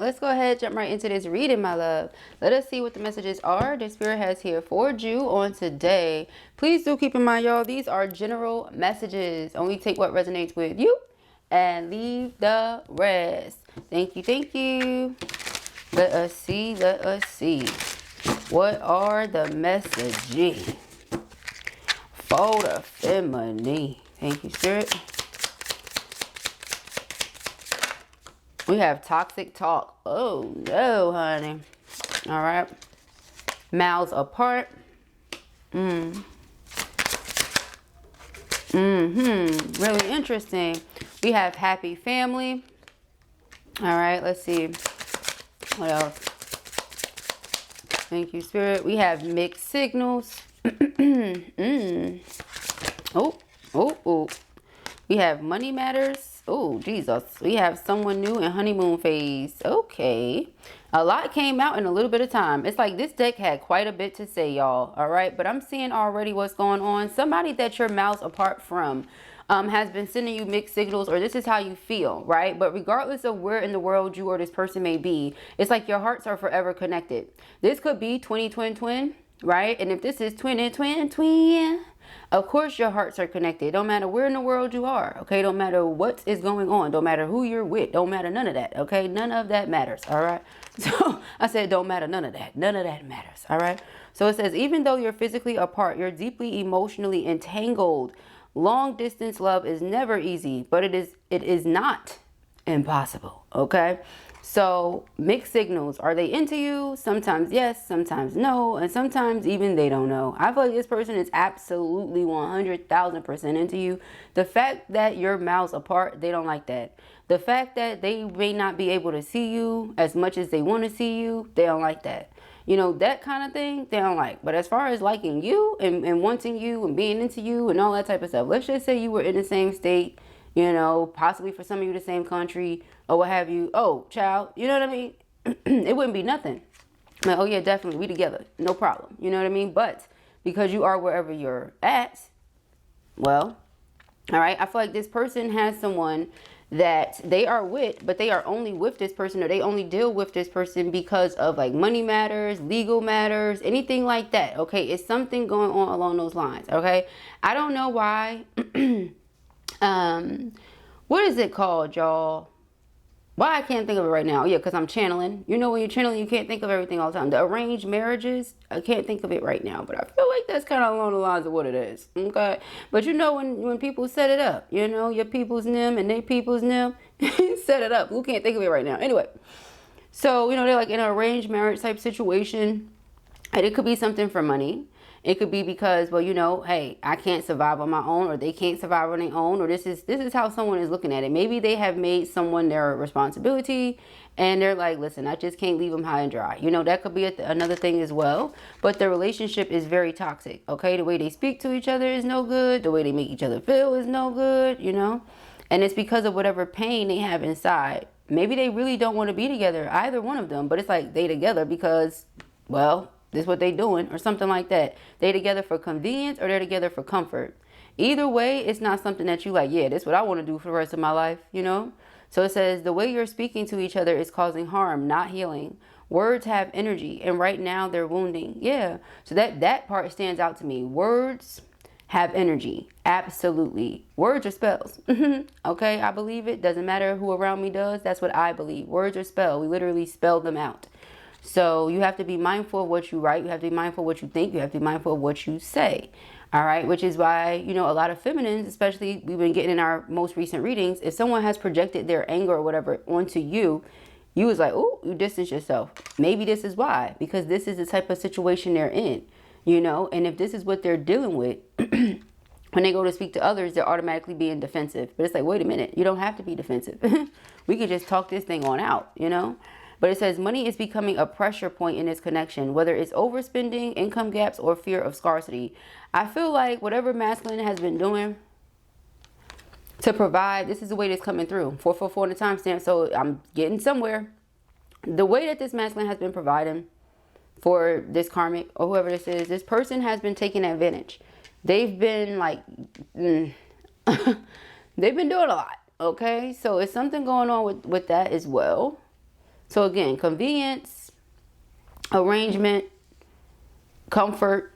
let's go ahead, jump right into this reading, my love. Let us see what the messages are the Spirit has here for you on today. Please do keep in mind, y'all, these are general messages. Only take what resonates with you and leave the rest. Thank you, thank you. Let us see, let us see. What are the messages for the feminine? Thank you, Spirit. We have toxic talk. Oh, no, honey. All right. Mouths apart. Really interesting. We have happy family. All right, let's see. What else? Thank you, Spirit. We have mixed signals. Oh. We have money matters. Oh, Jesus. We have someone new in honeymoon phase. Okay. A lot came out in a little bit of time. It's like this deck had quite a bit to say, y'all. All right. But I'm seeing already what's going on. Somebody that you're miles apart from has been sending you mixed signals, or this is how you feel, right? But regardless of where in the world you or this person may be, it's like your hearts are forever connected. This could be twin, right? And if this is twin, of course your hearts are connected. Don't matter where in the world you are, okay? Don't matter what is going on. Don't matter who you're with. Don't matter none of that, okay? None of that matters, all right? So I said don't matter none of that. None of that matters, all right? So it says, even though you're physically apart, you're deeply emotionally entangled. Long distance love is never easy, but it is not impossible, okay? So mixed signals. Are they into you? Sometimes yes, sometimes no, and sometimes even they don't know. I feel like this person is absolutely 100,000% into you. The fact that you're miles apart, they don't like that. The fact that they may not be able to see you as much as they want to see you, they don't like that. You know, that kind of thing, they don't like. But as far as liking you and wanting you and being into you and all that type of stuff, let's just say you were in the same state, you know, possibly for some of you the same country or what have you. Oh, child, you know what I mean? It wouldn't be nothing. Like, oh yeah, definitely, we together, no problem. You know what I mean? But because you are wherever you're at, well, all right, I feel like this person has someone that they are with, but they are only with this person, or they only deal with this person because of like money matters, legal matters, anything like that. Okay, it's something going on along those lines. Okay, I don't know why. What is it called, y'all? Why I can't think of it right now? Yeah, because I'm channeling. You know, when you're channeling, you can't think of everything all the time. The arranged marriages, I can't think of it right now, but I feel like that's kind of along the lines of what it is. Okay, but you know, when people set it up, you know, your people's nim and their people's nim, set it up. Who can't think of it right now? Anyway, so you know, they're like in an arranged marriage type situation, and it could be something for money. It could be because, well, you know, hey, I can't survive on my own, or they can't survive on their own, or this is how someone is looking at it. Maybe they have made someone their responsibility, and they're like, listen, I just can't leave them high and dry. You know, that could be another thing as well. But the relationship is very toxic, okay? The way they speak to each other is no good. The way they make each other feel is no good, you know? And it's because of whatever pain they have inside. Maybe they really don't want to be together, either one of them, but it's like they together because, well, this is what they doing, or something like that. They together for convenience, or they're together for comfort. Either way, it's not something that you like, yeah, this is what I want to do for the rest of my life, you know? So it says, the way you're speaking to each other is causing harm, not healing. Words have energy, and right now they're wounding. Yeah, so that part stands out to me. Words have energy, absolutely. Words are spells, okay? I believe it. Doesn't matter who around me does. That's what I believe. Words are spell. We literally spell them out. So you have to be mindful of what you write. You have to be mindful of what you think. You have to be mindful of what you say. All right. Which is why, you know, a lot of feminines, especially we've been getting in our most recent readings, if someone has projected their anger or whatever onto you, you was like, oh, you distance yourself. Maybe this is why, because this is the type of situation they're in, you know, and if this is what they're dealing with, when they go to speak to others, they're automatically being defensive. But it's like, wait a minute, you don't have to be defensive. We could just talk this thing on out, you know. But it says money is becoming a pressure point in this connection, whether it's overspending, income gaps, or fear of scarcity. I feel like whatever masculine has been doing to provide, this is the way that's coming through. 444 on the timestamp, so I'm getting somewhere. The way that this masculine has been providing for this karmic or whoever this is, this person has been taking advantage. They've been like, they've been doing a lot, okay? So it's something going on with that as well. So again, convenience, arrangement, comfort,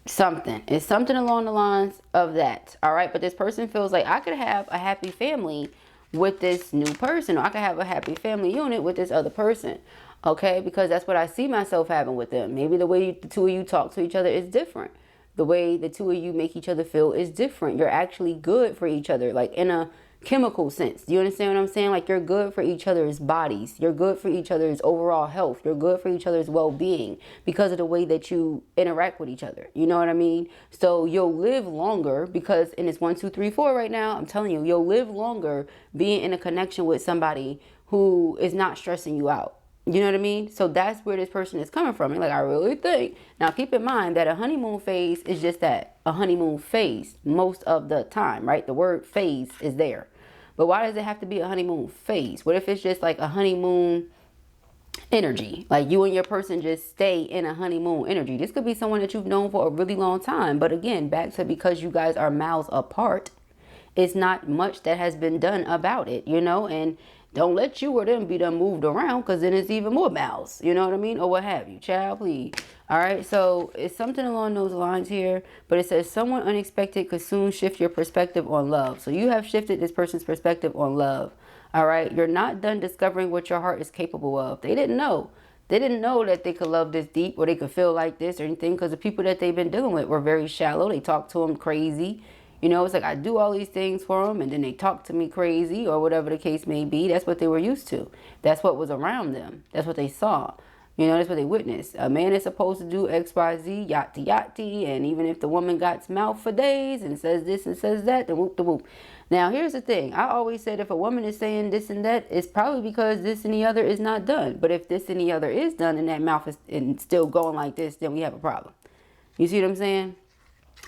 something. It's something along the lines of that. All right. But this person feels like I could have a happy family with this new person, or I could have a happy family unit with this other person. Okay. Because that's what I see myself having with them. Maybe the way the two of you talk to each other is different. The way the two of you make each other feel is different. You're actually good for each other, like in a chemical sense. Do you understand what I'm saying? Like, you're good for each other's bodies. You're good for each other's overall health. You're good for each other's well-being because of the way that you interact with each other. You know what I mean? So you'll live longer because, and it's 1, 2, 3, 4 right now. I'm telling you, you'll live longer being in a connection with somebody who is not stressing you out. You know what I mean? So that's where this person is coming from. And like, I really think, now keep in mind that a honeymoon phase is just that, a honeymoon phase most of the time, right? The word phase is there. But why does it have to be a honeymoon phase? What if it's just like a honeymoon energy? Like, you and your person just stay in a honeymoon energy. This could be someone that you've known for a really long time. But again, back to, because you guys are miles apart, it's not much that has been done about it, you know? And don't let you or them be done moved around, because then it's even more mouths, you know what I mean? Or what have you. Child, please. All right. So it's something along those lines here. But it says someone unexpected could soon shift your perspective on love. So you have shifted this person's perspective on love. All right. You're not done discovering what your heart is capable of. They didn't know. They didn't know that they could love this deep, or they could feel like this or anything, because the people that they've been dealing with were very shallow. They talked to them crazy. You know, it's like, I do all these things for them, and then they talk to me crazy, or whatever the case may be. That's what they were used to. That's what was around them. That's what they saw. You know, that's what they witnessed. A man is supposed to do X, Y, Z, yachty, yachty. And even if the woman got mouth for days and says this and says that, then whoop the whoop. Now, here's the thing. I always said, if a woman is saying this and that, it's probably because this and the other is not done. But if this and the other is done, and that mouth is still going like this, then we have a problem. You see what I'm saying?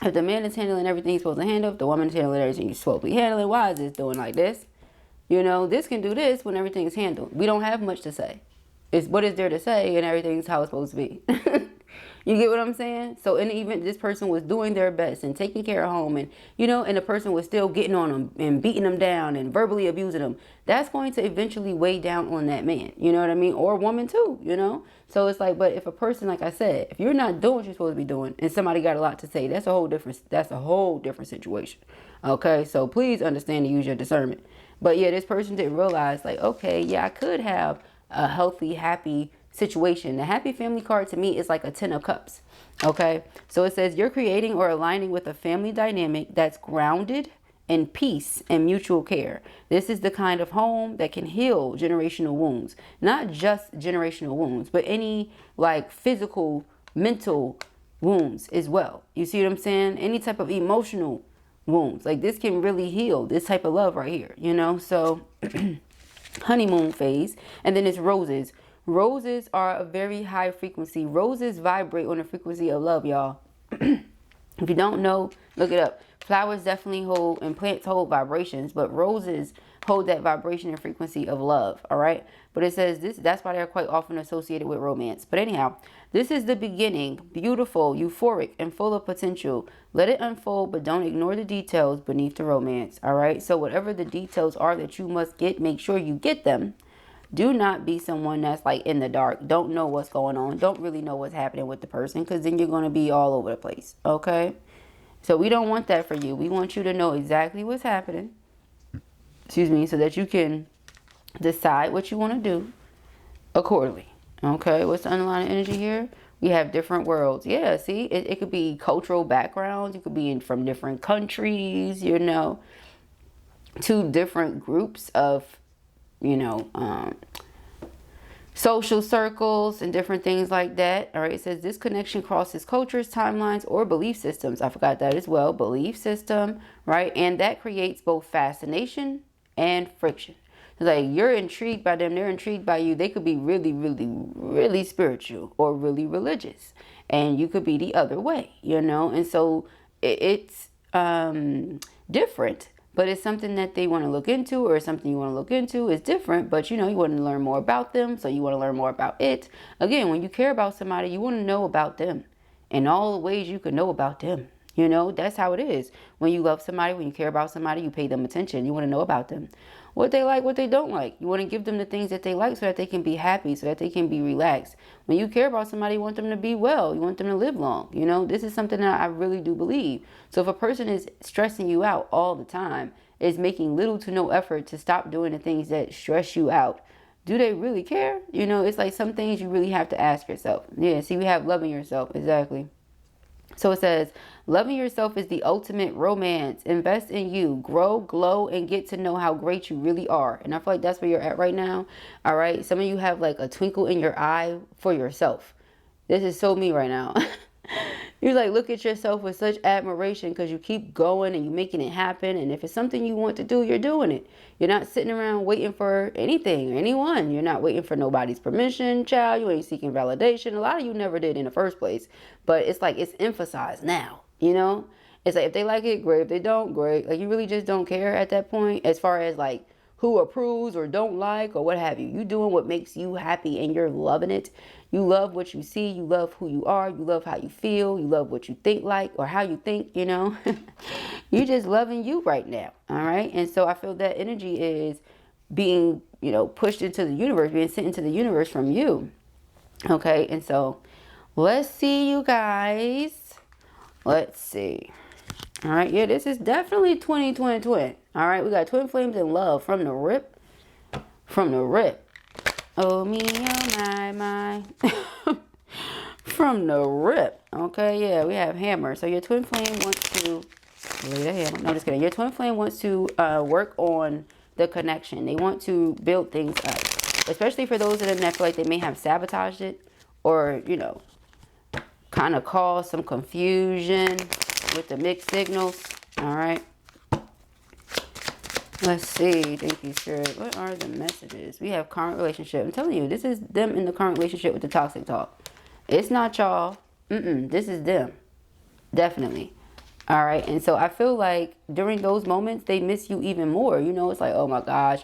If the man is handling everything he's supposed to handle, if the woman is handling everything he's supposed to be handling, why is this doing like this? You know, this can do this when everything is handled. We don't have much to say. It's what is there to say, and everything's how it's supposed to be. You get what I'm saying? So in the event this person was doing their best and taking care of home, and, you know, and the person was still getting on them and beating them down and verbally abusing them, that's going to eventually weigh down on that man. You know what I mean? Or woman too, you know? So it's like, but if a person, like I said, if you're not doing what you're supposed to be doing and somebody got a lot to say, that's a whole different situation. Okay? So please understand to use your discernment. But yeah, this person didn't realize, like, okay, yeah, I could have a healthy, happy situation. The happy family card to me is like a 10 of cups. Okay? So it says you're creating or aligning with a family dynamic that's grounded in peace and mutual care. This is the kind of home that can heal generational wounds. Not just generational wounds, but any like physical, mental wounds as well. You see what I'm saying? Any type of emotional wounds. Like, this can really heal this type of love right here, you know? So honeymoon phase. And then it's roses. Roses are a very high frequency. Roses vibrate on the frequency of love, y'all. If you don't know, look it up. Flowers definitely hold, and plants hold vibrations, but roses hold that vibration and frequency of love. All right. But it says this, that's why they're quite often associated with romance. But anyhow, this is the beginning, beautiful, euphoric, and full of potential. Let it unfold, but don't ignore the details beneath the romance. All right. So whatever the details are that you must get, make sure you get them. Do not be someone that's like in the dark. Don't know what's going on. Don't really know what's happening with the person, because then you're going to be all over the place. Okay. So we don't want that for you. We want you to know exactly what's happening. Excuse me. So that you can decide what you want to do accordingly. Okay. What's the underlying energy here? We have different worlds. Yeah. See, it could be cultural backgrounds. You could be from different countries, you know, two different groups of, you know, social circles and different things like that. All right. It says this connection crosses cultures, timelines, or belief systems. I forgot that as well. Belief system, right? And that creates both fascination and friction. It's like you're intrigued by them. They're intrigued by you. They could be really, really, really spiritual or really religious. And you could be the other way, you know? And so it's different. But it's something that they want to look into, or something you want to look into. It's different, but you know, you want to learn more about them. So you want to learn more about it. Again, when you care about somebody, you want to know about them and all the ways you can know about them. You know, that's how it is. When you love somebody, when you care about somebody, you pay them attention. You want to know about them. What they like, what they don't like. You want to give them the things that they like so that they can be happy, so that they can be relaxed. When you care about somebody, you want them to be well. You want them to live long. You know, this is something that I really do believe. So if a person is stressing you out all the time, is making little to no effort to stop doing the things that stress you out, do they really care? You know, it's like some things you really have to ask yourself. Yeah, see, we have loving yourself. Exactly. So it says, loving yourself is the ultimate romance. Invest in you, grow, glow, and get to know how great you really are. And I feel like that's where you're at right now. All right. Some of you have like a twinkle in your eye for yourself. This is so me right now. You like look at yourself with such admiration because you keep going and you're making it happen. And if it's something you want to do, you're doing it. You're not sitting around waiting for anything or anyone. You're not waiting for nobody's permission, child. You ain't seeking validation. A lot of you never did in the first place. But it's like it's emphasized now, you know? It's like if they like it, great. If they don't, great. Like you really just don't care at that point as far as like who approves or don't like or what have you. You doing what makes you happy and you're loving it. You love what you see. You love who you are. You love how you feel. You love what you think like or how you think, you know. You just loving you right now. All right. And so I feel that energy is being, you know, pushed into the universe, being sent into the universe from you. Okay. And so let's see, you guys. Let's see. All right. Yeah, this is definitely 2020. All right. We got twin flames in love from the rip. From the rip. Oh me, oh my. From the rip. Okay, yeah, we have hammer. So your twin flame wants to lay the hammer. No, just kidding. Your twin flame wants to work on the connection. They want to build things up. Especially for those of them that feel like they may have sabotaged it or, you know, kind of cause some confusion with the mixed signals. All right. Let's see. Thank you, Spirit. What are the messages? We have current relationship. I'm telling you, this is them in the current relationship with the toxic talk. It's not y'all. This is them. Definitely. All right. And so I feel like during those moments, they miss you even more. You know, it's like, oh my gosh.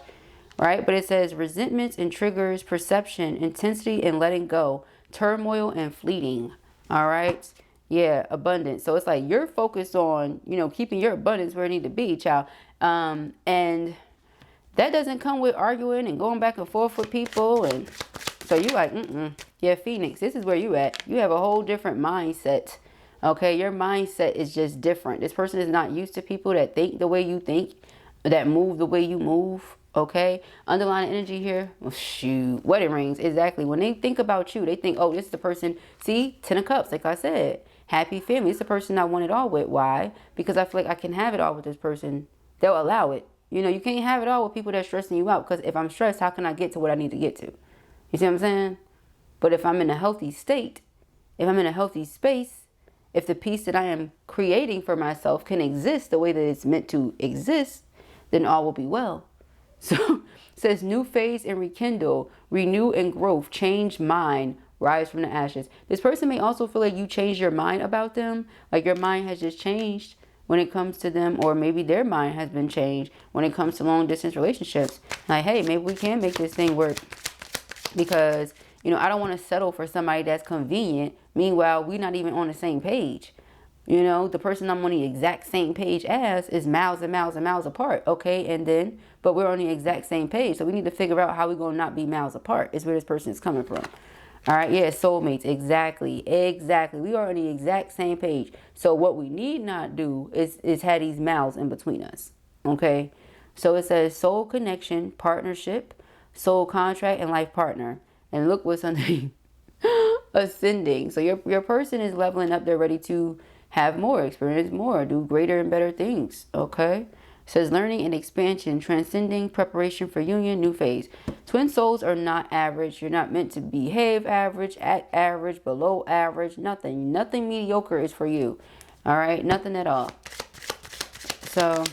Right. But it says resentments and triggers, perception, intensity and letting go, turmoil and fleeting. All right. Yeah. Abundance. So it's like you're focused on, you know, keeping your abundance where it need to be, child. And that doesn't come with arguing and going back and forth with people. And so you like, yeah, Phoenix, this is where you at. You have a whole different mindset. Okay. Your mindset is just different. This person is not used to people that think the way you think, that move the way you move. Okay. Underlying energy here. Oh, shoot. Wedding rings. Exactly. When they think about you, they think, oh, this is the person. See, 10 of cups. Like I said, happy family. It's the person I want it all with. Why? Because I feel like I can have it all with this person. They'll allow it. You know, you can't have it all with people that's stressing you out. Because if I'm stressed, how can I get to what I need to get to? You see what I'm saying? But if I'm in a healthy state, if I'm in a healthy space, if the peace that I am creating for myself can exist the way that it's meant to exist, then all will be well. So it says new phase and rekindle, renew and growth, change mind, rise from the ashes. This person may also feel like you changed your mind about them. Like your mind has just changed when it comes to them, or maybe their mind has been changed when it comes to long distance relationships. Like, hey, maybe we can make this thing work because, you know, I don't want to settle for somebody that's convenient. Meanwhile, we're not even on the same page. You know, the person I'm on the exact same page as is miles and miles and miles apart. Okay. And then, but we're on the exact same page. So we need to figure out how we're going to not be miles apart is where this person is coming from. All right. Yeah. Soulmates. Exactly. Exactly. We are on the exact same page. So what we need not do is have these miles in between us. Okay. So it says soul connection, partnership, soul contract, and life partner. And look what's underneath. Ascending. So your person is leveling up. They're ready to have more, experience more, do greater and better things. Okay. It says learning and expansion, transcending, preparation for union, new phase. Twin souls are not average. You're not meant to behave average, act average, below average, nothing. Nothing mediocre is for you. All right. Nothing at all. So,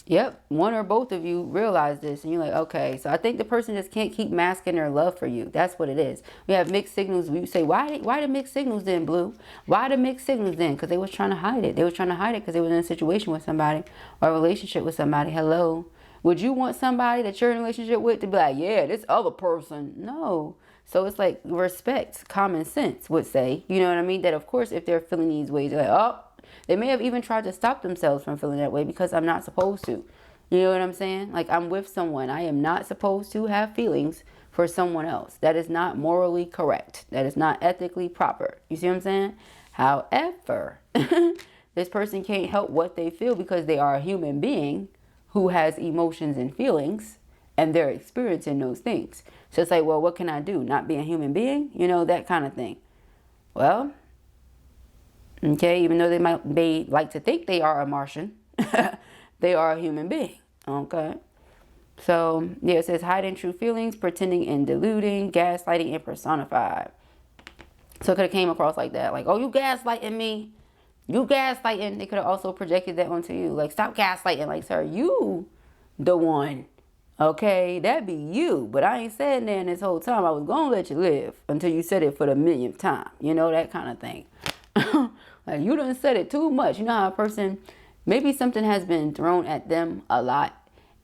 yep, one or both of you realize this and you're like, okay, so I think the person just can't keep masking their love for you. That's what it is. We have mixed signals. We say, why the mixed signals then, Blue? Why the mixed signals then? Because they was trying to hide it. They was trying to hide it because they was in a situation with somebody or a relationship with somebody. Hello. Would you want somebody that you're in a relationship with to be like, yeah, this other person? No. So it's like respect, common sense would say, you know what I mean? That of course, if they're feeling these ways, they're like, oh, they may have even tried to stop themselves from feeling that way because I'm not supposed to. You know what I'm saying? Like, I'm with someone. I am not supposed to have feelings for someone else. That is not morally correct. That is not ethically proper. You see what I'm saying? However, this person can't help what they feel because they are a human being who has emotions and feelings, and they're experiencing those things. So it's like, well, what can I do? Not be a human being? You know, that kind of thing. Well, okay, even though they like to think they are a Martian, they are a human being. Okay. So, yeah, it says hiding true feelings, pretending and deluding, gaslighting and personified. So it could have came across like that. Like, oh, you gaslighting me. You gaslighting. They could have also projected that onto you. Like, stop gaslighting. Like, sir, you the one. Okay, that be you. But I ain't said that this whole time. I was going to let you live until you said it for the millionth time. You know, that kind of thing. Like, you done said it too much. You know how a person, maybe something has been thrown at them a lot.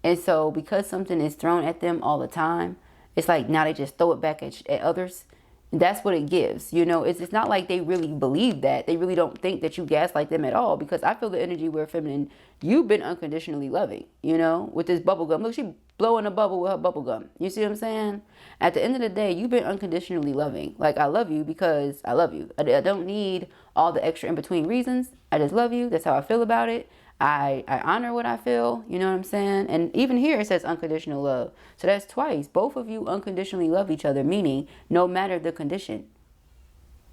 And so because something is thrown at them all the time, it's like now they just throw it back at others. That's what it gives. You know, it's not like they really believe that. They really don't think that you gaslight them at all, because I feel the energy where feminine, you've been unconditionally loving, you know, with this bubble gum. Look, she blowing a bubble with her bubble gum. You see what I'm saying? At the end of the day, you've been unconditionally loving. Like, I love you because I love you. I don't need all the extra in between reasons. I just love you. That's how I feel about it. I honor what I feel, you know what I'm saying? And even here it says unconditional love. So that's twice. Both of you unconditionally love each other, meaning no matter the condition,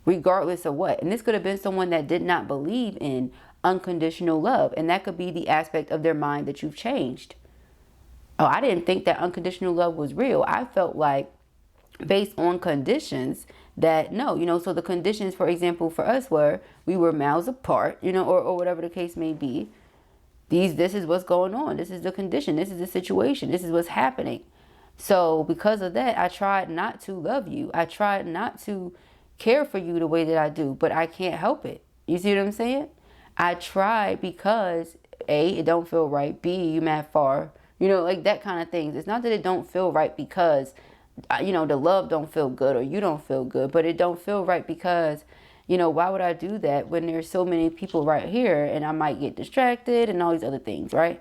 regardless of what. And this could have been someone that did not believe in unconditional love. And that could be the aspect of their mind that you've changed. Oh, I didn't think that unconditional love was real. I felt like based on conditions that no, you know, so the conditions, for example, for us were we were miles apart, you know, or whatever the case may be. This is what's going on. This is the condition. This is the situation. This is what's happening. So because of that, I tried not to love you. I tried not to care for you the way that I do, but I can't help it. You see what I'm saying? I tried because A, it don't feel right. B, you mad far. You know, like that kind of things. It's not that it don't feel right because, you know, the love don't feel good or you don't feel good, but it don't feel right because, you know, why would I do that when there's so many people right here and I might get distracted and all these other things, right?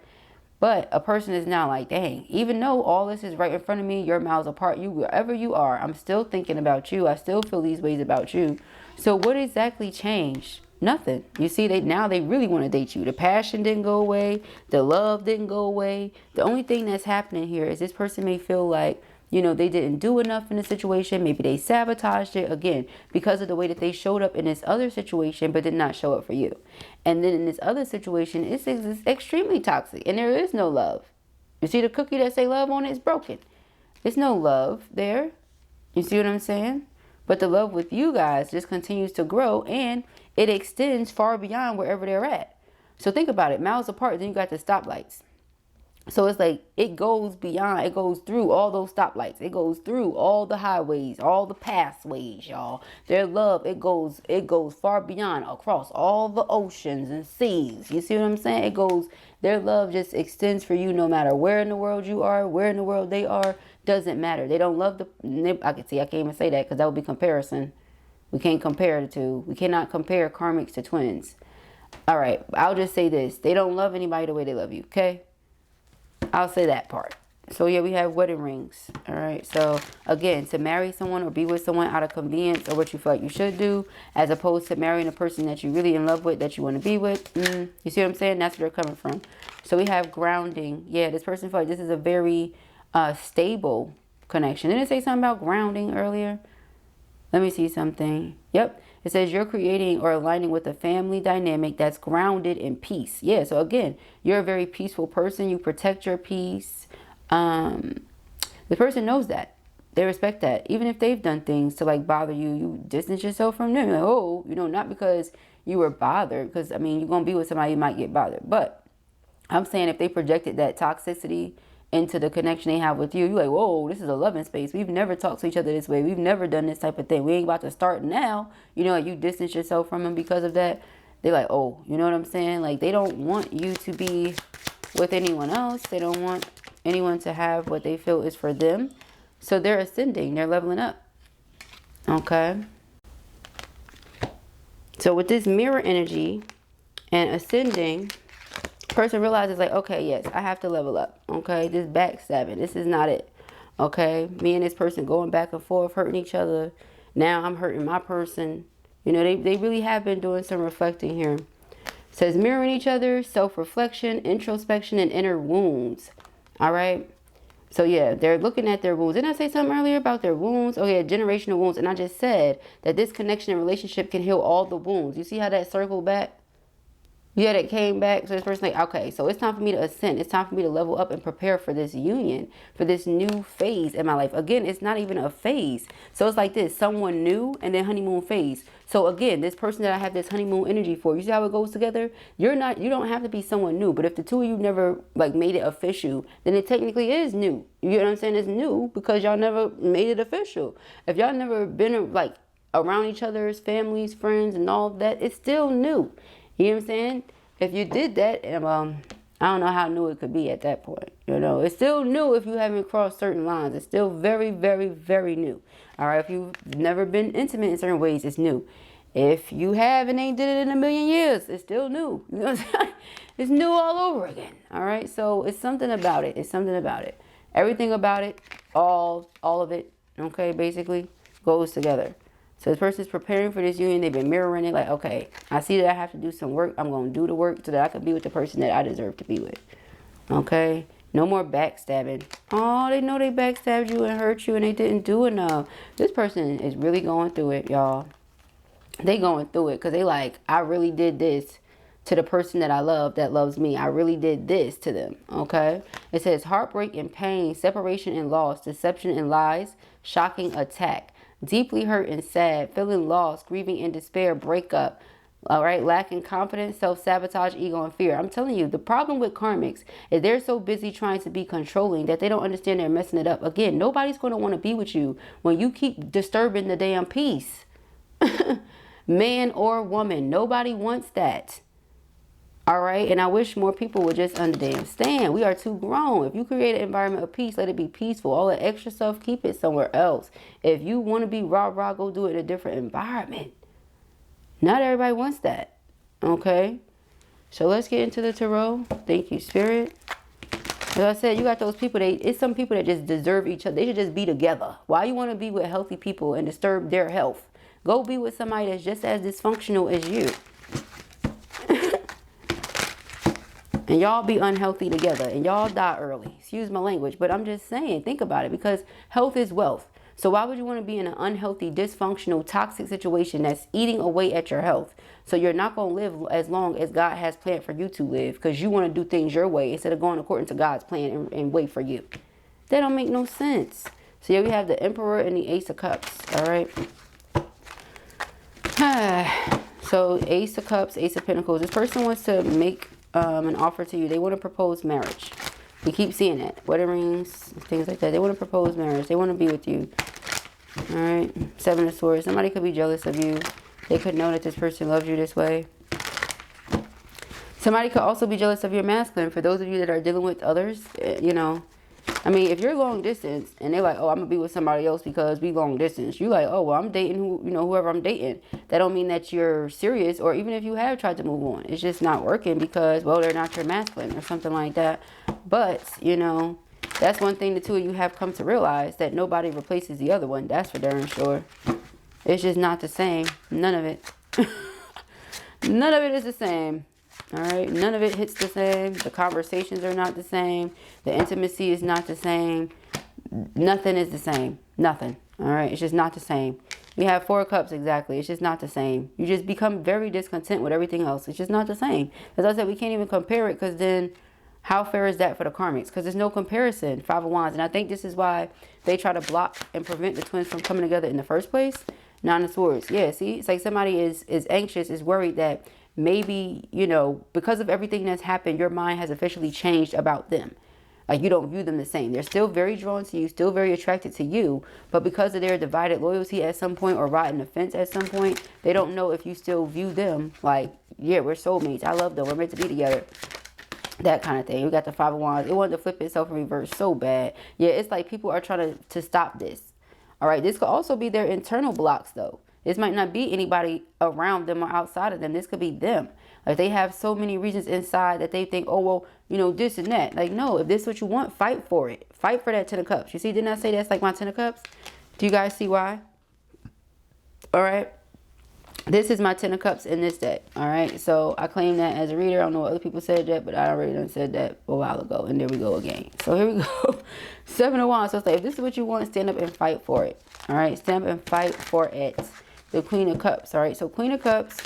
But a person is now like, dang, even though all this is right in front of me, you're miles apart, you, wherever you are, I'm still thinking about you. I still feel these ways about you. So what exactly changed? Nothing. You see, now they really want to date you. The passion didn't go away. The love didn't go away. The only thing that's happening here is this person may feel like, you know, they didn't do enough in the situation. Maybe they sabotaged it again because of the way that they showed up in this other situation, but did not show up for you. And then in this other situation, it's extremely toxic and there is no love. You see the cookie that say love on it is broken. There's no love there. You see what I'm saying? But the love with you guys just continues to grow and it extends far beyond wherever they're at. So think about it. Miles apart, then you got the stoplights. So it's like it goes beyond, it goes through all those stoplights. It goes through all the highways, all the pathways, y'all. Their love, it goes far beyond, across all the oceans and seas. You see what I'm saying? Their love just extends for you no matter where in the world you are, where in the world they are, doesn't matter. They don't love I can't even say that because that would be comparison. We can't compare the two. We cannot compare karmics to twins. All right, I'll just say this. They don't love anybody the way they love you, okay? I'll say that part. So yeah, we have wedding rings. All right. So again, to marry someone or be with someone out of convenience or what you feel like you should do, as opposed to marrying a person that you're really in love with, that you want to be with. You see what I'm saying? That's where they're coming from. So we have grounding. Yeah, this person feels like this is a very stable connection. Didn't it say something about grounding earlier? Let me see something. Yep. It says you're creating or aligning with a family dynamic that's grounded in peace. Yeah, so again, you're a very peaceful person. You protect your peace. The person knows that. They respect that. Even if they've done things to like bother you, you distance yourself from them. You're like, oh, you know, not because you were bothered. Because, I mean, you're going to be with somebody you might get bothered. But I'm saying if they projected that toxicity into the connection they have with you, you're like, whoa, this is a loving space. We've never talked to each other this way. We've never done this type of thing. We ain't about to start now. You know, like you distance yourself from them because of that. They're like, oh, you know what I'm saying? Like they don't want you to be with anyone else. They don't want anyone to have what they feel is for them. So they're ascending. They're leveling up. Okay. So with this mirror energy and ascending, person realizes like, okay, yes, I have to level up. Okay, this backstabbing, this is not it. Okay, me and this person going back and forth, hurting each other. Now I'm hurting my person. You know, they really have been doing some reflecting here. It says mirroring each other, self-reflection, introspection, and inner wounds. All right. So yeah, they're looking at their wounds. Didn't I say something earlier about their wounds? Oh yeah, generational wounds. And I just said that this connection and relationship can heal all the wounds. You see how that circled back? Yeah, that came back. So this person like, okay, so it's time for me to ascend. It's time for me to level up and prepare for this union, for this new phase in my life. Again, it's not even a phase. So it's like this, someone new and then honeymoon phase. So again, this person that I have this honeymoon energy for, you see how it goes together? You don't have to be someone new. But if the two of you never like made it official, then it technically is new. You know what I'm saying? It's new because y'all never made it official. If y'all never been like around each other's families, friends, and all of that, it's still new. You know what I'm saying? If you did that, I don't know how new it could be at that point. You know, it's still new if you haven't crossed certain lines. It's still very, very, very new. All right, if you've never been intimate in certain ways, it's new. If you have and ain't did it in a million years, it's still new. You know what I'm saying? It's new all over again. All right, so it's something about it. It's something about it. Everything about it, all of it, okay, basically goes together. So this person's preparing for this union. They've been mirroring it like, okay, I see that I have to do some work. I'm going to do the work so that I can be with the person that I deserve to be with. Okay? No more backstabbing. Oh, they know they backstabbed you and hurt you and they didn't do enough. This person is really going through it, y'all. They going through it because they like, I really did this to the person that I love that loves me. I really did this to them. Okay? It says heartbreak and pain, separation and loss, deception and lies, shocking attack. Deeply hurt and sad, feeling lost, grieving and despair, breakup, all right, lacking confidence, self-sabotage, ego, and fear. I'm telling you, the problem with karmics is they're so busy trying to be controlling that they don't understand they're messing it up. Again, nobody's going to want to be with you when you keep disturbing the damn peace. Man or woman, nobody wants that. All right, and I wish more people would just understand. We are too grown. If you create an environment of peace, let it be peaceful. All the extra stuff, keep it somewhere else. If you want to be rah-rah, go do it in a different environment. Not everybody wants that. Okay, so let's get into the tarot. Thank you, Spirit. As I said, you got those people, it's some people that just deserve each other. They should just be together. Why you want to be with healthy people and disturb their health? Go be with somebody that's just as dysfunctional as you. And y'all be unhealthy together and y'all die early. Excuse my language, but I'm just saying, think about it, because health is wealth. So why would you want to be in an unhealthy, dysfunctional, toxic situation that's eating away at your health? So you're not going to live as long as God has planned for you to live because you want to do things your way instead of going according to God's plan and wait for you. That don't make no sense. So here we have the Emperor and the Ace of Cups. All right. So Ace of Cups, Ace of Pentacles. This person wants to make an offer to you. They want to propose marriage. We keep seeing it. Wedding rings, things like that. They want to propose marriage. They want to be with you. All right. Seven of Swords. Somebody could be jealous of you. They could know that this person loves you this way. Somebody could also be jealous of your masculine. For those of you that are dealing with others, you know, I mean, if you're long distance and they're like, oh, I'm going to be with somebody else because we long distance. You like, oh, well, I'm dating whoever I'm dating. That don't mean that you're serious, or even if you have tried to move on. It's just not working because, well, they're not your masculine or something like that. But, you know, that's one thing the two of you have come to realize, that nobody replaces the other one. That's for darn sure. It's just not the same. None of it. None of it is the same. All right, none of it hits the same. The conversations are not the same. The intimacy is not the same. Nothing is the same. Nothing. All right, it's just not the same. We have Four of Cups, exactly. It's just not the same. You just become very discontent with everything else. It's just not the same. As I said, we can't even compare it, because then how fair is that for the karmics? Because there's no comparison. Five of Wands. And I think this is why they try to block and prevent the twins from coming together in the first place. Nine of Swords. Yeah, see, it's like somebody is anxious, is worried that maybe, you know, because of everything that's happened, your mind has officially changed about them. Like, you don't view them the same. They're still very drawn to you, still very attracted to you. But because of their divided loyalty at some point, or rotten offense at some point, they don't know if you still view them like, yeah, we're soulmates. I love them. We're meant to be together. That kind of thing. We got the Five of Wands. It wanted to flip itself in reverse so bad. Yeah, it's like people are trying to stop this. All right, this could also be their internal blocks though. This might not be anybody around them or outside of them. This could be them. Like they have so many reasons inside that they think, oh, well, you know, this and that. Like, no, if this is what you want, fight for it. Fight for that 10 of cups. You see, didn't I say that's like my 10 of cups? Do you guys see why? All right. This is my 10 of cups in this deck. All right. So I claim that as a reader. I don't know what other people said that, but I already done said that a while ago. And there we go again. So here we go. 7 of Wands. So it's like, if this is what you want, stand up and fight for it. All right. Stand up and fight for it. The Queen of Cups. All right. So Queen of Cups,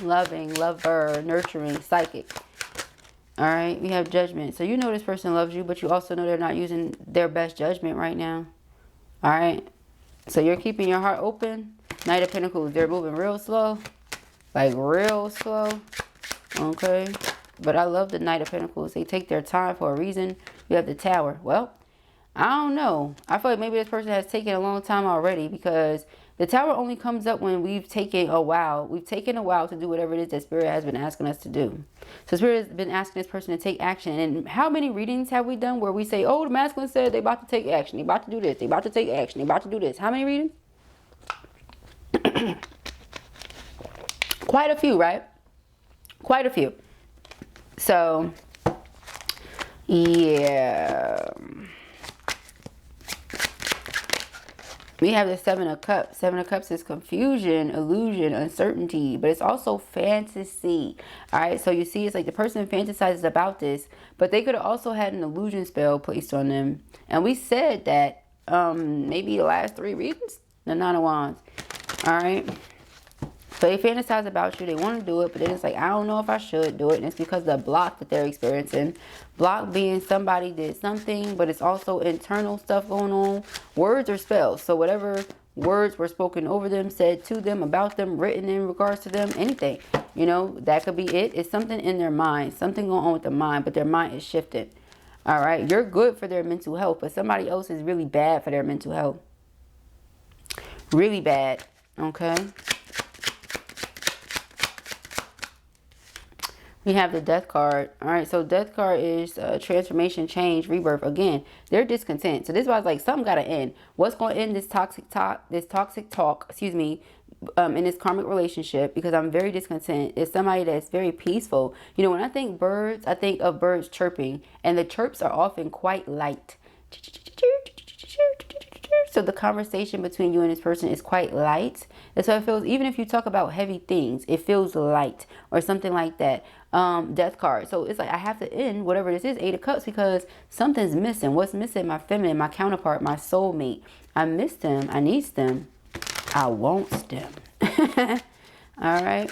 loving, lover, nurturing, psychic. All right. We have Judgment. So you know this person loves you, but you also know they're not using their best judgment right now. All right. So you're keeping your heart open. Knight of Pentacles, they're moving real slow. Like real slow. Okay. But I love the Knight of Pentacles. They take their time for a reason. You have the Tower. Well, I don't know. I feel like maybe this person has taken a long time already, because the Tower only comes up when we've taken a while. We've taken a while to do whatever it is that Spirit has been asking us to do. So Spirit has been asking this person to take action. And how many readings have we done where we say, oh, the masculine said they about to take action. They about to do this. They about to take action. They about to do this. How many readings? Quite a few, right? Quite a few. So, yeah. We have the 7 of Cups. 7 of Cups is confusion, illusion, uncertainty, but it's also fantasy. All right, so you see, it's like the person fantasizes about this, but they could have also had an illusion spell placed on them. And we said that maybe the last 3 readings, the 9 of Wands. All right. So they fantasize about you. They want to do it, but then it's like, I don't know if I should do it. And it's because of the block that they're experiencing. Block being somebody did something, but it's also internal stuff going on. Words or spells. So whatever words were spoken over them, said to them, about them, written in regards to them, anything. You know, that could be it. It's something in their mind. Something going on with the mind, but their mind is shifted. All right. You're good for their mental health, but somebody else is really bad for their mental health. Really bad. Okay. We have the Death card. All right, so Death card is transformation, change, rebirth. Again, they're discontent. So this is why it's like something got to end. What's going to end this toxic talk, excuse me, in this karmic relationship, because I'm very discontent, is somebody that's very peaceful. You know, when I think birds, I think of birds chirping, and the chirps are often quite light. So the conversation between you and this person is quite light. That's how it feels. Even if you talk about heavy things, it feels light or something like that. Death card. So it's like I have to end whatever this is, 8 of Cups, because something's missing. What's missing? My feminine, my counterpart, my soulmate. I miss them. I need them. I want them. All right.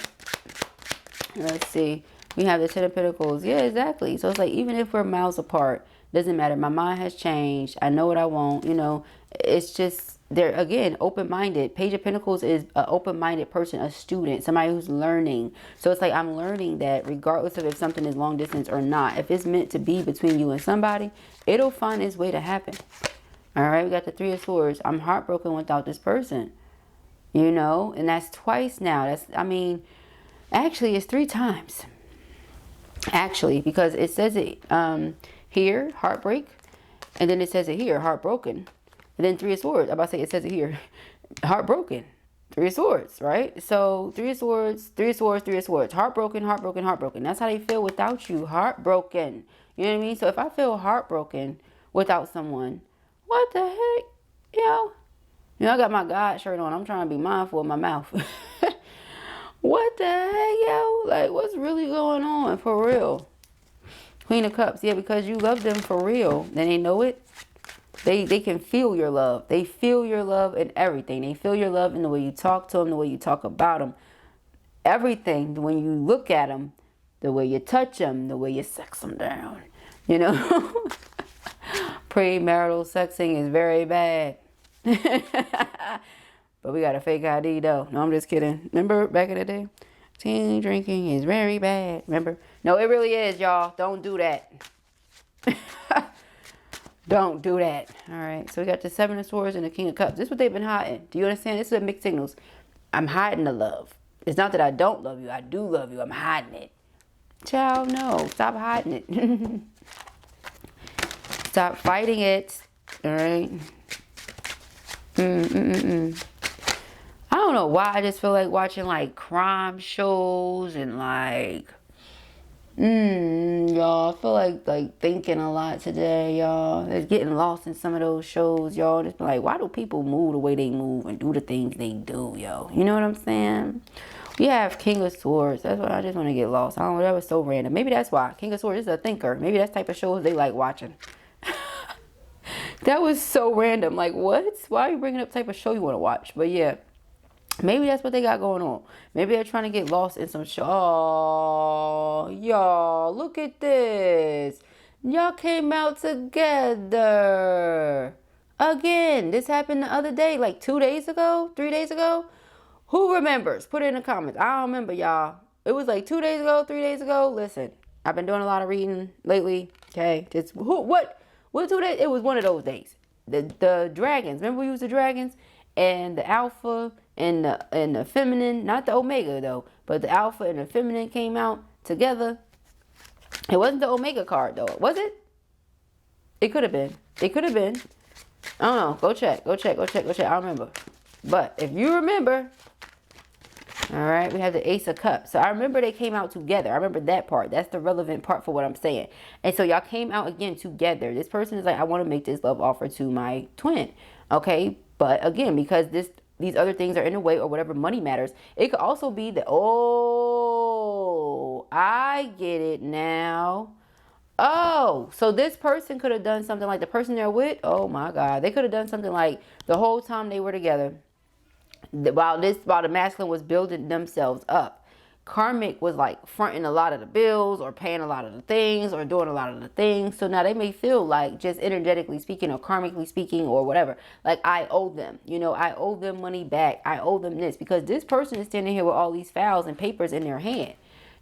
Let's see. We have the 10 of Pentacles. Yeah, exactly. So it's like, even if we're miles apart, doesn't matter. My mind has changed. I know what I want. You know, it's just, they're, again, open-minded. Page of Pentacles is an open-minded person, a student, somebody who's learning. So it's like, I'm learning that regardless of if something is long distance or not, if it's meant to be between you and somebody, it'll find its way to happen. All right, we got the 3 of Swords. I'm heartbroken without this person. You know, and that's twice now. That's, I mean, actually, it's 3 times. Actually, because it says it here, heartbreak, and then it says it here, heartbroken. And then 3 of Swords. I'm about to say, it says it here, heartbroken. 3 of Swords, right? So 3 of Swords, 3 of Swords, 3 of Swords. Heartbroken, heartbroken, heartbroken. That's how they feel without you. Heartbroken. You know what I mean? So if I feel heartbroken without someone, what the heck? Yo. You know, I got my God shirt on. I'm trying to be mindful of my mouth. What the heck, yo? Like, what's really going on? For real. Queen of Cups. Yeah, because you love them for real. And they know it. They can feel your love. They feel your love in everything. They feel your love in the way you talk to them, the way you talk about them. Everything, when you look at them, the way you touch them, the way you sex them down. You know? Premarital sexing is very bad. But we got a fake ID though. No, I'm just kidding. Remember back in the day? Teen drinking is very bad. Remember? No, it really is, y'all. Don't do that. Don't do that. All right. So we got the 7 of Swords and the King of Cups. This is what they've been hiding. Do you understand? This is mixed signals. I'm hiding the love. It's not that I don't love you. I do love you. I'm hiding it. Child, no. Stop hiding it. Stop fighting it. All right. I don't know why. I just feel like watching like crime shows and like, y'all. I feel like thinking a lot today, y'all. It's getting lost in some of those shows, y'all. Just be like, why do people move the way they move and do the things they do, yo? You know what I'm saying? We have King of Swords. That's why I just want to get lost. I don't know. That was so random. Maybe that's why. King of Swords is a thinker. Maybe that's the type of shows they like watching. That was so random. Like, what? Why are you bringing up the type of show you want to watch? But yeah, maybe that's what they got going on. Maybe they're trying to get lost in some show. Oh, y'all, look at this. Y'all came out together. Again, this happened the other day, like 2 days ago, 3 days ago. Who remembers? Put it in the comments. I don't remember, y'all. It was like 2 days ago, 3 days ago. Listen, I've been doing a lot of reading lately. Okay, just what 2 days? It was one of those days. The dragons. Remember we used the dragons and the alpha and the feminine, not the omega though, but the alpha and the feminine came out together. It wasn't the omega card though, was it? It could have been. It could have been. I don't know. Go check. I don't remember. But if you remember, all right, we have the Ace of Cups. So I remember they came out together. I remember that part. That's the relevant part for what I'm saying. And so y'all came out again together. This person is like, I want to make this love offer to my twin. Okay, but again, because these other things are in the way or whatever, money matters. It could also be that, oh, I get it now. Oh, so this person could have done something like the person they're with. Oh my God, they could have done something like the whole time they were together, while the masculine was building themselves up, karmic was like fronting a lot of the bills or paying a lot of the things or doing a lot of the things. So now they may feel like, just energetically speaking or karmically speaking or whatever, like I owe them, I owe them money back. I owe them this because this person is standing here with all these files and papers in their hand.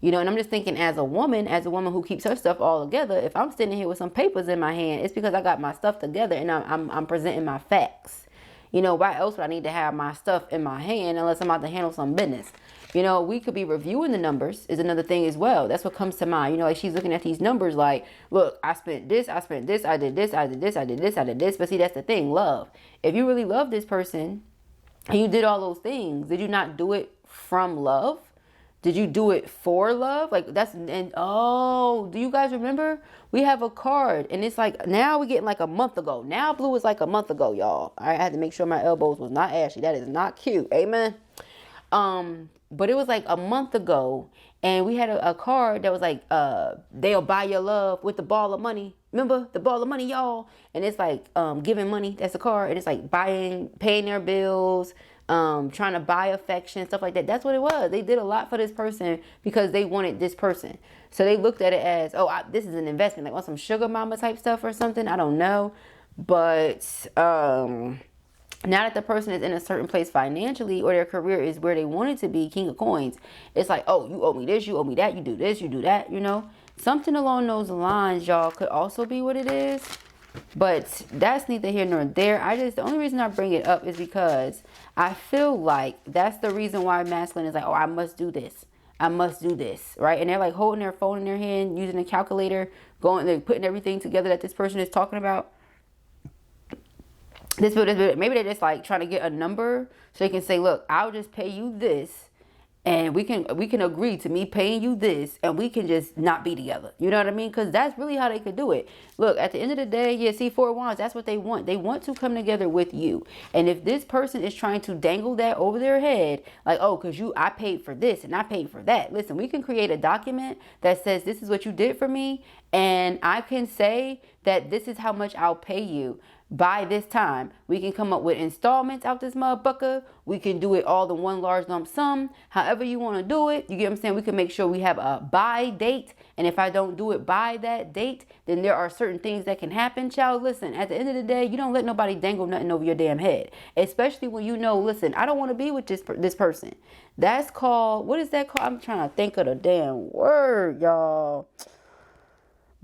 And I'm just thinking as a woman who keeps her stuff all together, if I'm standing here with some papers in my hand, it's because I got my stuff together and I'm presenting my facts. Why else would I need to have my stuff in my hand unless I'm about to handle some business? We could be reviewing the numbers is another thing as well. That's what comes to mind. Like she's looking at these numbers like, look, I spent this, I did this, I did this, I did this. But see, that's the thing, love. If you really love this person and you did all those things, did you not do it from love? Did you do it for love? Like do you guys remember? We have a card and it's like, now we're getting like a month ago. Now blue is like a month ago, y'all. I had to make sure my elbows was not ashy. That is not cute. Amen. But it was like a month ago and we had a card that was like, they'll buy your love with the ball of money. Remember the ball of money, y'all? And it's like, giving money. That's a card. And it's like paying their bills, trying to buy affection, stuff like that. That's what it was. They did a lot for this person because they wanted this person. So they looked at it as, this is an investment, like on some sugar mama type stuff or something. I don't know. But now that the person is in a certain place financially or their career is where they want it to be, King of Coins, it's like, oh, you owe me this, you owe me that, you do this, you do that, Something along those lines, y'all, could also be what it is. But that's neither here nor there. The only reason I bring it up is because I feel like that's the reason why masculine is like, oh, I must do this. I must do this, right? And they're like holding their phone in their hand, using a calculator, they're putting everything together that this person is talking about. Maybe they're just like trying to get a number so they can say, look, I'll just pay you this. And we can agree to me paying you this and we can just not be together. You know what I mean? Because that's really how they could do it. Look, at the end of the day, yeah, see, Four of Wands, that's what they want. They want to come together with you. And if this person is trying to dangle that over their head, like, oh, because I paid for this and I paid for that. Listen, we can create a document that says this is what you did for me. And I can say that this is how much I'll pay you. By this time, we can come up with installments out this motherfucker. We can do it all in one large lump sum. However you want to do it. You get what I'm saying? We can make sure we have a buy date. And if I don't do it by that date, then there are certain things that can happen. Child, listen, at the end of the day, you don't let nobody dangle nothing over your damn head. Especially when listen, I don't want to be with this person. That's called, what is that called? I'm trying to think of the damn word, y'all.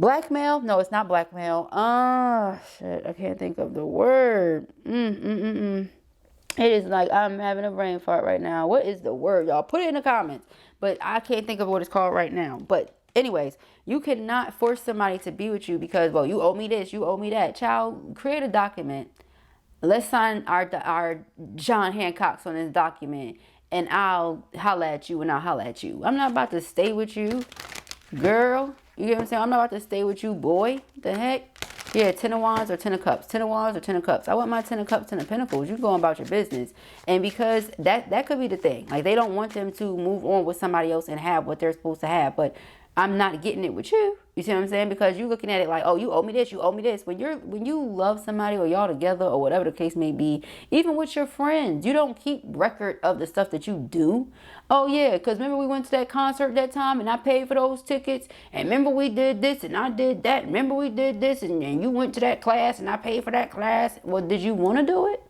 Blackmail? No, it's not blackmail. Shit. I can't think of the word. It is like I'm having a brain fart right now. What is the word, y'all? Put it in the comments. But I can't think of what it's called right now. But anyways, you cannot force somebody to be with you because, well, you owe me this, you owe me that. Child, create a document let's sign our John Hancocks on this document, and I'll holla at you, and I'll holla at you. I'm not about to stay with you, girl. You get what I'm saying? I'm not about to stay with you, boy. The heck? Yeah, 10 of Wands or 10 of Cups. 10 of Wands or 10 of Cups. I want my 10 of Cups, 10 of Pentacles. You going about your business. And because that could be the thing. Like, they don't want them to move on with somebody else and have what they're supposed to have. But I'm not getting it with you. You see what I'm saying? Because you're looking at it like, oh, you owe me this, you owe me this. When you love somebody, or y'all together, or whatever the case may be, even with your friends, you don't keep record of the stuff that you do. Oh yeah, because remember we went to that concert that time and I paid for those tickets, and remember we did this and I did that, remember we did this, and you went to that class and I paid for that class. Well, did you want to do it?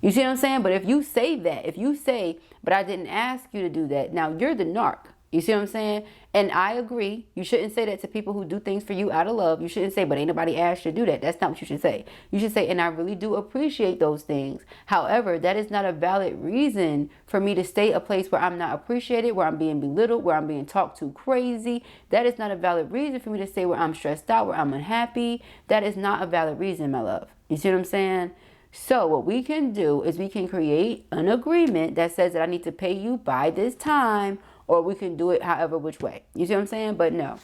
You see what I'm saying? But if you say that, if you say, but I didn't ask you to do that, now you're the narc. You see what I'm saying? And I agree. You shouldn't say that to people who do things for you out of love. You shouldn't say, but ain't nobody asked you to do that. That's not what you should say. You should say, and I really do appreciate those things. However, that is not a valid reason for me to stay a place where I'm not appreciated, where I'm being belittled, where I'm being talked to crazy. That is not a valid reason for me to stay where I'm stressed out, where I'm unhappy. That is not a valid reason, my love. You see what I'm saying? So what we can do is we can create an agreement that says that I need to pay you by this time, or we can do it however which way. You see what I'm saying? But no,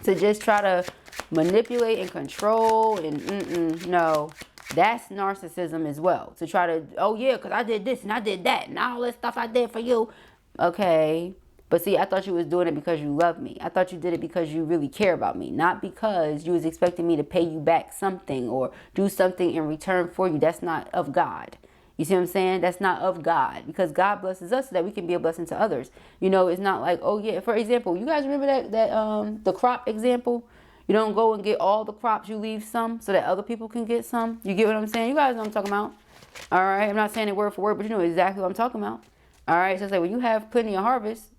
to just try to manipulate and control and no, that's narcissism as well. To try to, oh yeah, because I did this and I did that and all this stuff I did for you. Okay. But see, I thought you was doing it because you love me. I thought you did it because you really care about me. Not because you was expecting me to pay you back something or do something in return for you. That's not of God. You see what I'm saying? That's not of God, because God blesses us so that we can be a blessing to others. You know, it's not like, oh yeah, for example, you guys remember that the crop example? You don't go and get all the crops, you leave some so that other people can get some. You get what I'm saying? You guys know what I'm talking about. All right, I'm not saying it word for word, but you know exactly what I'm talking about. All right, so it's like when you have plenty of harvest,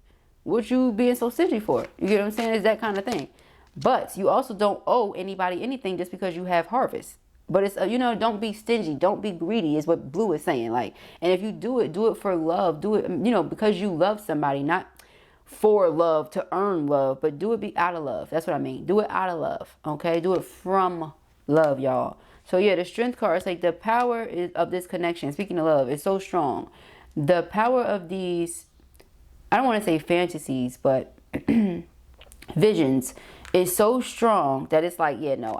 what you being so stingy for? You get what I'm saying? It's that kind of thing. But you also don't owe anybody anything just because you have harvest. But it's, you know, don't be stingy. Don't be greedy is what Blue is saying. Like, and if you do it for love. Do it, you know, because you love somebody, not for love to earn love, but do it be out of love. That's what I mean. Do it out of love. Okay. Do it from love, y'all. So yeah, the strength card is like the power of this connection. Speaking of love, is so strong. The power of these, I don't want to say fantasies, but visions is so strong that it's like, yeah, no,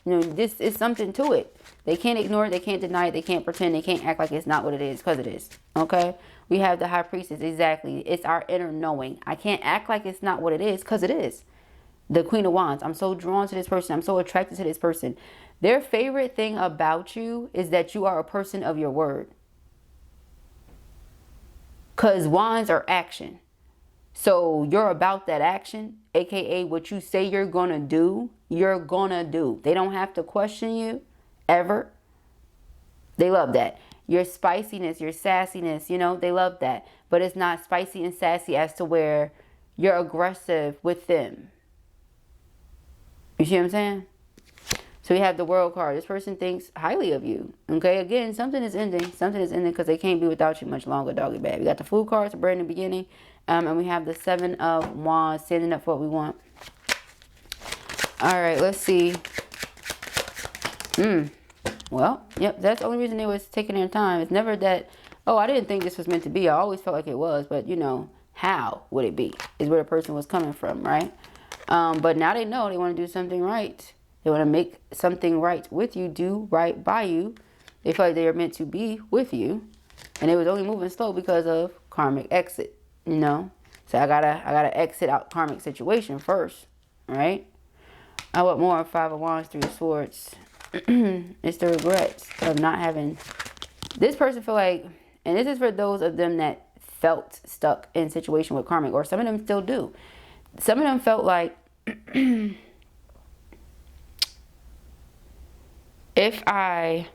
you know, this is something to it. They can't ignore it. They can't deny it. They can't pretend. They can't act like it's not what it is, because it is. Okay. We have the High Priestess. Exactly. It's our inner knowing. I can't act like it's not what it is, because it is. The Queen of Wands. I'm so drawn to this person. I'm so attracted to this person. Their favorite thing about you is that you are a person of your word. Because wands are action. So you're about that action, aka what you say you're gonna do, you're gonna do. They don't have to question you ever. They love that. Your spiciness, your sassiness, you know, they love that. But it's not spicy and sassy as to where you're aggressive with them. You see what I'm saying? So we have the World card. This person thinks highly of you. Okay, again, something is ending. Something is ending because they can't be without you much longer, doggy bag. We got the Fool card, it's a brand new beginning. And we have the Seven of Wands, standing up for what we want. All right, let's see. Well, yep, that's the only reason they was taking their time. It's never that, oh, I didn't think this was meant to be. I always felt like it was, but you know, how would it be? Is where the person was coming from, right? But now they know they want to do something right. They want to make something right with you, do right by you. They feel like they are meant to be with you. And it was only moving slow because of karmic exit, you know. So I gotta exit out karmic situation first, right? I want more. Five of Wands, Three of Swords. It's the regrets of not having. This person feel like, and this is for those of them that felt stuck in situation with karmic, or some of them still do. Some of them felt like, if I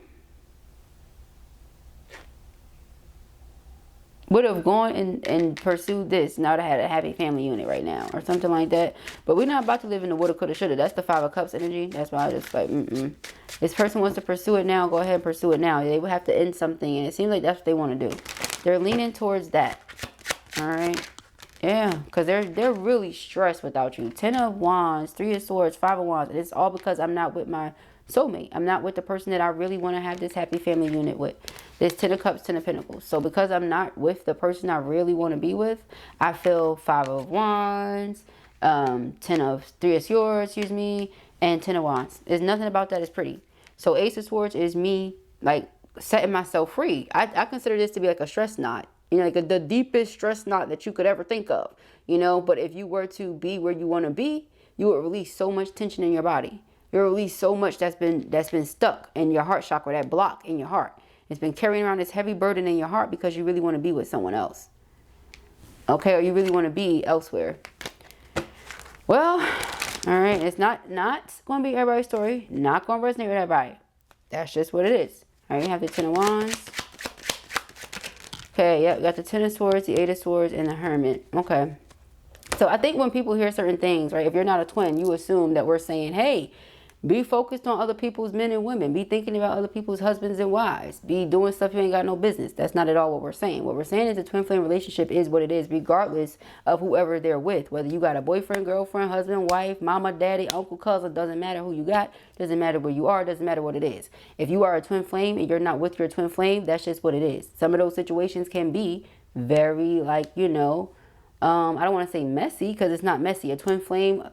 would have gone and pursued this, now I had a happy family unit right now, or something like that. But we're not about to live in the woulda, coulda, shoulda. That's the Five of Cups energy. That's why I just like, This person wants to pursue it now. Go ahead and pursue it now. They would have to end something, and it seems like that's what they want to do. They're leaning towards that. All right. Yeah, because they're really stressed without you. Ten of Wands, Three of Swords, Five of Wands. And it's all because I'm not with my soulmate. I'm not with the person that I really want to have this happy family unit with. This 10 of Cups, 10 of Pentacles. So because I'm not with the person I really want to be with, I feel 5 of Wands, 3 of Swords, excuse me, and 10 of Wands. There's nothing about that is pretty. So Ace of Swords is me, like, setting myself free. I consider this to be like a stress knot. You know, like the deepest stress knot that you could ever think of. You know, but if you were to be where you want to be, you would release so much tension in your body. You'll release so much that's been stuck in your heart chakra, that block in your heart. It's been carrying around this heavy burden in your heart because you really want to be with someone else. Okay, or you really want to be elsewhere. Well, all right, it's not going to be everybody's story. Not going to resonate with everybody. That's just what it is. All right, you have the 10 of Wands. Okay, yep, got the 10 of Swords, the 8 of Swords, and the Hermit. Okay. So I think when people hear certain things, right, if you're not a twin, you assume that we're saying, hey, be focused on other people's men and women. Be thinking about other people's husbands and wives. Be doing stuff you ain't got no business. That's not at all what we're saying. What we're saying is a twin flame relationship is what it is, regardless of whoever they're with. Whether you got a boyfriend, girlfriend, husband, wife, mama, daddy, uncle, cousin, doesn't matter who you got. Doesn't matter where you are. Doesn't matter what it is. If you are a twin flame and you're not with your twin flame, that's just what it is. Some of those situations can be very, like, you know, I don't want to say messy because it's not messy. A twin flame,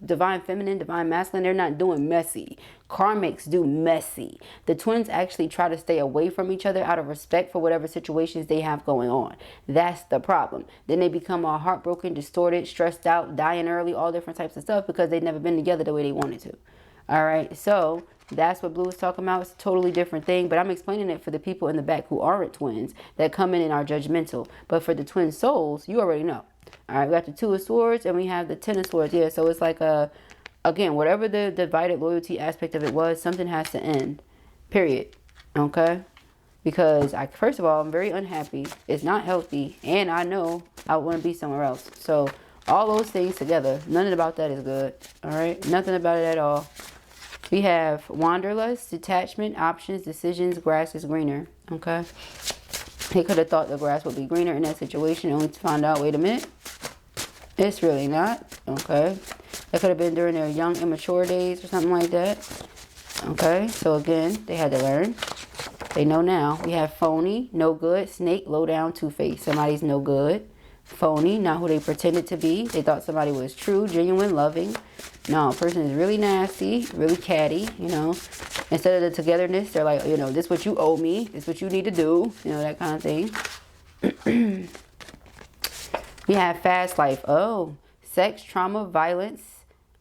divine feminine, divine masculine, they're not doing messy. Karmics do messy. The twins actually try to stay away from each other out of respect for whatever situations they have going on. That's the problem. Then they become all heartbroken, distorted, stressed out, dying early, all different types of stuff because they've never been together the way they wanted to. All right, so that's what Blue is talking about. It's a totally different thing, but I'm explaining it for the people in the back who aren't twins that come in and are judgmental. But for the twin souls, you already know. All right, we got the 2 of Swords and we have the 10 of Swords. Yeah, so it's like again, whatever the divided loyalty aspect of it was, something has to end. Period. Okay? Because first of all, I'm very unhappy. It's not healthy, and I know I want to be somewhere else. So all those things together, nothing about that is good. All right, nothing about it at all. We have wanderlust, detachment, options, decisions, grass is greener. Okay. He could have thought the grass would be greener in that situation, only to find out, wait a minute, it's really not. Okay. That could have been during their young, immature days or something like that. Okay. So again, they had to learn. They know now. We have phony, no good, snake, low down, two-faced. Somebody's no good. Phony, not who they pretended to be. They thought somebody was true, genuine, loving. No, a person is really nasty, really catty, you know. Instead of the togetherness, they're like, you know, this is what you owe me. This is what you need to do. You know, that kind of thing. We have fast life. Oh, sex, trauma, violence.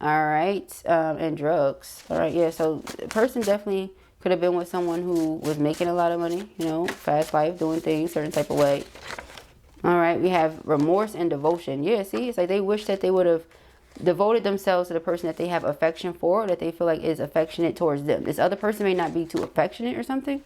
All right. And drugs. All right. Yeah. So the person definitely could have been with someone who was making a lot of money, you know, fast life, doing things certain type of way. All right. We have remorse and devotion. Yeah. See, it's like they wish that they would have devoted themselves to the person that they have affection for, or that they feel like is affectionate towards them. This other person may not be too affectionate or something.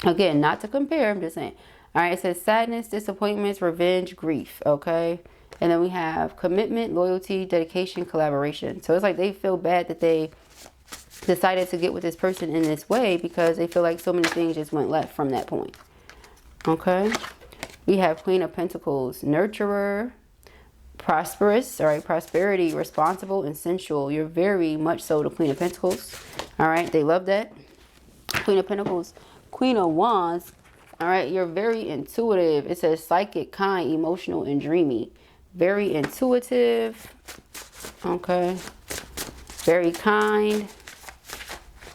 Again, not to compare, I'm just saying. All right, it says sadness, disappointments, revenge, grief. Okay. And then we have commitment, loyalty, dedication, collaboration. So it's like they feel bad that they decided to get with this person in this way because they feel like so many things just went left from that point. Okay. We have Queen of Pentacles, nurturer, prosperous, all right, prosperity, responsible, and sensual. You're very much so the Queen of Pentacles. All right, they love that. Queen of Pentacles, Queen of Wands. All right, you're very intuitive. It says psychic, kind, emotional, and dreamy. Very intuitive. Okay. Very kind.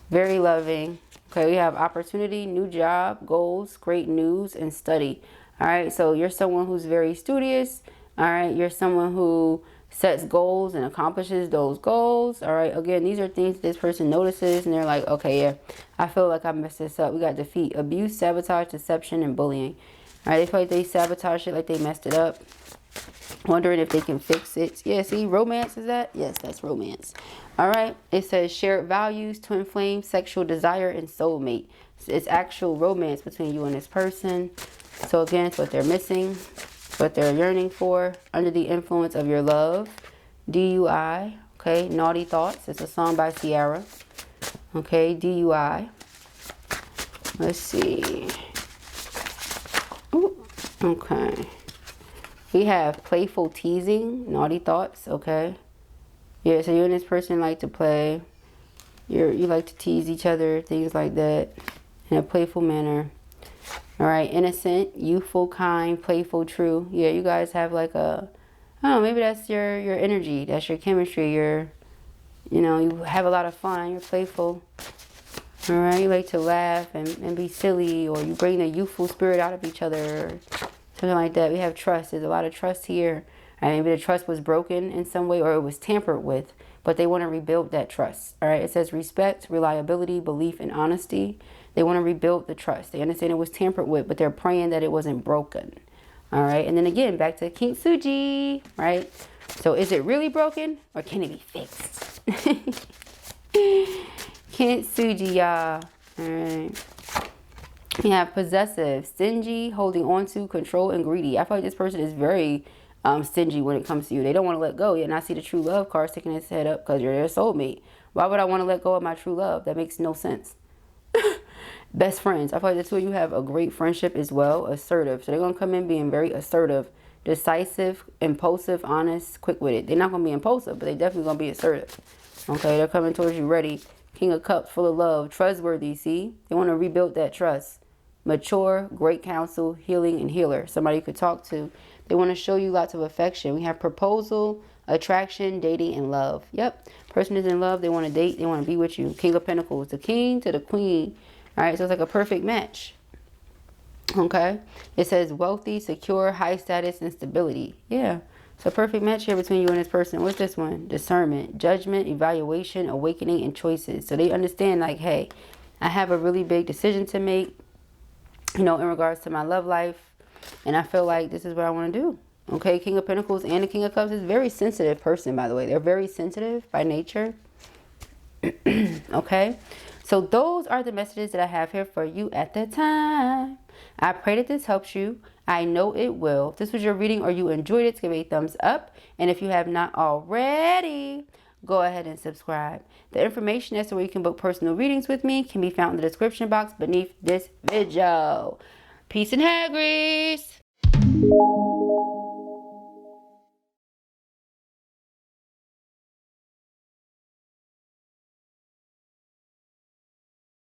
Very loving. Okay, we have opportunity, new job, goals, great news, and study. All right, so you're someone who's very studious. All right, you're someone who sets goals and accomplishes those goals. All right, again, these are things this person notices and they're like, okay, yeah, I feel like I messed this up. We got defeat, abuse, sabotage, deception, and bullying. All right, they feel like they sabotage it, like they messed it up. Wondering if they can fix it. Yeah, see, romance is that? Yes, that's romance. All right, it says shared values, twin flame, sexual desire, and soulmate. It's actual romance between you and this person. So again, it's what they're missing. What they're yearning for, under the influence of your love, DUI, okay, naughty thoughts. It's a song by Ciara, okay, DUI. Let's see. Ooh, okay. We have playful teasing, naughty thoughts, okay. Yeah, so you and this person like to play. You like to tease each other, things like that, in a playful manner. All right, innocent, youthful, kind, playful, true. Yeah, you guys have like a, I don't know, maybe that's your energy, that's your chemistry. You know, you have a lot of fun. You're playful. All right, you like to laugh and be silly, or you bring the youthful spirit out of each other, or something like that. We have trust. There's a lot of trust here. Maybe the trust was broken in some way, or it was tampered with, but they want to rebuild that trust. All right, it says respect, reliability, belief, and honesty. They want to rebuild the trust. They understand it was tampered with, but they're praying that it wasn't broken. All right, and then again, back to Kintsugi, right? So is it really broken, or can it be fixed? Kintsugi, y'all. All right. We have possessive, stingy, holding on to, control, and greedy. I feel like this person is very stingy when it comes to you. They don't want to let go. And I see the true love card sticking its head up because you're their soulmate. Why would I want to let go of my true love? That makes no sense. Best friends. I feel like the two of you have a great friendship as well. Assertive. So they're going to come in being very assertive, decisive, impulsive, honest, quick-witted. They're not going to be impulsive, but they're definitely going to be assertive. Okay, they're coming towards you ready. King of Cups, full of love, trustworthy, see? They want to rebuild that trust. Mature, great counsel, healing, and healer. Somebody you could talk to. They want to show you lots of affection. We have proposal, attraction, dating, and love. Yep, person is in love. They want to date. They want to be with you. King of Pentacles, the king to the queen. All right, so it's like a perfect match. Okay, it says wealthy, secure, high status, and stability. Yeah, it's a perfect match here between you and this person. What's this one? Discernment, judgment, evaluation, awakening, and choices. So they understand like, hey, I have a really big decision to make, you know, in regards to my love life. And I feel like this is what I want to do. Okay, King of Pentacles and the King of Cups is a very sensitive person, by the way. They're very sensitive by nature. Okay, so those are the messages that I have here for you at the time. I pray that this helps you. I know it will. If this was your reading or you enjoyed it, give it a thumbs up. And if you have not already, go ahead and subscribe. The information as to where you can book personal readings with me can be found in the description box beneath this video. Peace and hair grease.